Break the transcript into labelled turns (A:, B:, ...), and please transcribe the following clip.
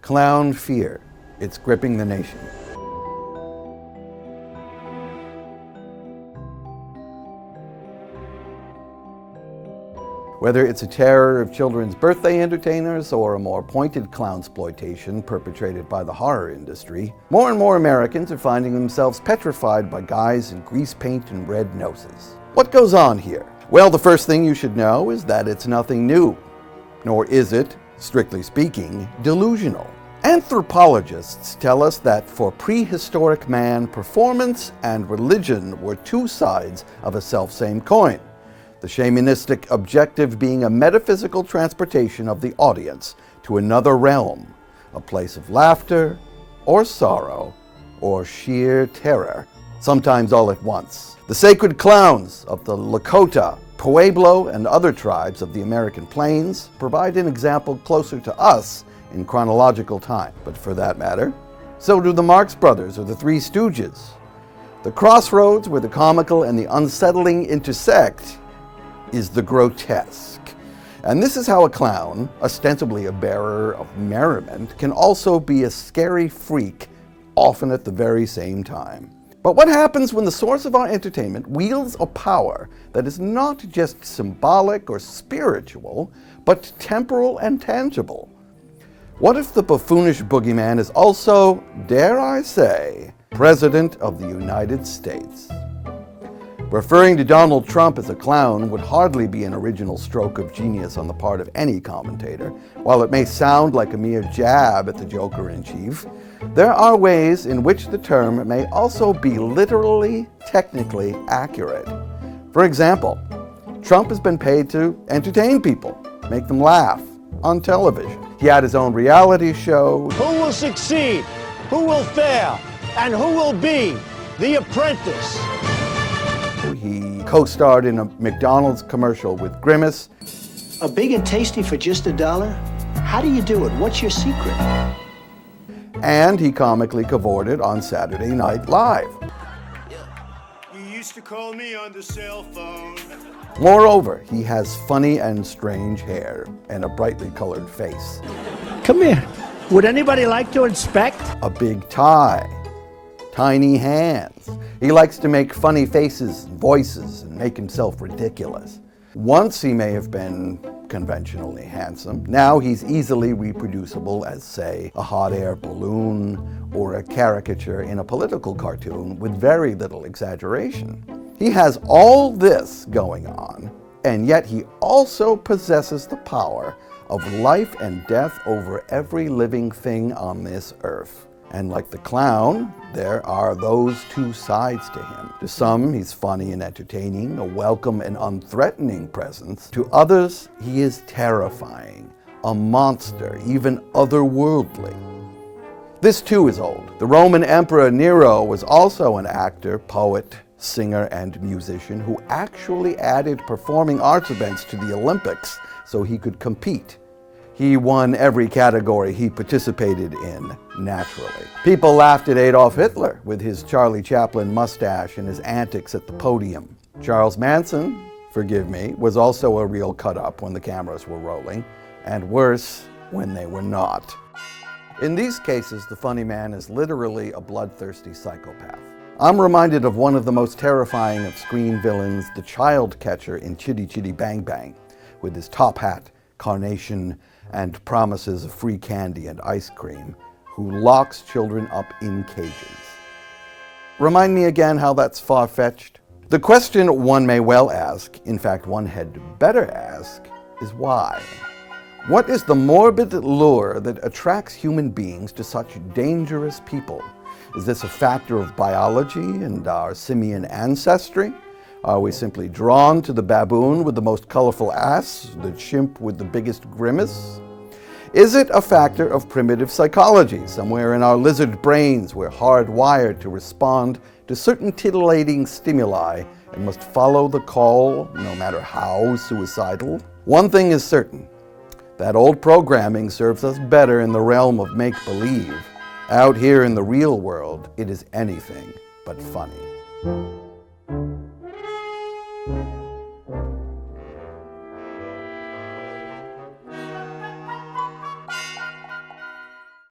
A: Clown fear. It's gripping the nation. Whether it's a terror of children's birthday entertainers or a more pointed clownsploitation perpetrated by the horror industry, more and more Americans are finding themselves petrified by guys in grease paint and red noses. What goes on here? Well, the first thing you should know is that it's nothing new, nor is it, strictly speaking, delusional. Anthropologists tell us that for prehistoric man, performance and religion were two sides of a selfsame coin. The shamanistic objective being a metaphysical transportation of the audience to another realm, a place of laughter or sorrow or sheer terror, sometimes all at once. The sacred clowns of the Lakota, Pueblo, and other tribes of the American plains provide an example closer to us in chronological time. But for that matter, so do the Marx Brothers or the Three Stooges. The crossroads where the comical and the unsettling intersect is the grotesque. And this is how a clown, ostensibly a bearer of merriment, can also be a scary freak, often at the very same time. But what happens when the source of our entertainment wields a power that is not just symbolic or spiritual, but temporal and tangible? What if the buffoonish boogeyman is also, dare I say, President of the United States? Referring to Donald Trump as a clown would hardly be an original stroke of genius on the part of any commentator. While it may sound like a mere jab at the Joker-in-Chief, there are ways in which the term may also be literally, technically accurate. For example, Trump has been paid to entertain people, make them laugh on television. He had his own reality show.
B: Who will succeed? Who will fail? And who will be the apprentice?
A: He co-starred in a McDonald's commercial with Grimace.
C: A big and tasty for just $1? How do you do it? What's your secret?
A: And he comically cavorted on Saturday Night Live.
B: You used to call me on the cell phone.
A: Moreover, he has funny and strange hair and a brightly colored face.
C: Come here. Would anybody like to inspect?
A: A big tie, tiny hands. He likes to make funny faces and voices and make himself ridiculous. Once he may have been conventionally handsome. Now he's easily reproducible as, say, a hot air balloon or a caricature in a political cartoon with very little exaggeration. He has all this going on, and yet he also possesses the power of life and death over every living thing on this earth. And like the clown, there are those two sides to him. To some, he's funny and entertaining, a welcome and unthreatening presence. To others, he is terrifying, a monster, even otherworldly. This too is old. The Roman Emperor Nero was also an actor, poet, singer, and musician who actually added performing arts events to the Olympics so he could compete. He won every category he participated in, naturally. People laughed at Adolf Hitler with his Charlie Chaplin mustache and his antics at the podium. Charles Manson, forgive me, was also a real cut-up when the cameras were rolling, and worse, when they were not. In these cases, the funny man is literally a bloodthirsty psychopath. I'm reminded of one of the most terrifying of screen villains, the child catcher in Chitty Chitty Bang Bang, with his top hat, carnation, and promises of free candy and ice cream, who locks children up in cages. Remind me again how that's far-fetched? The question one may well ask, in fact one had better ask, is why? What is the morbid lure that attracts human beings to such dangerous people? Is this a factor of biology and our simian ancestry? Are we simply drawn to the baboon with the most colorful ass, the chimp with the biggest grimace? Is it a factor of primitive psychology? Somewhere in our lizard brains we're hardwired to respond to certain titillating stimuli and must follow the call, no matter how suicidal? One thing is certain, that old programming serves us better in the realm of make-believe. Out here in the real world, it is anything but funny.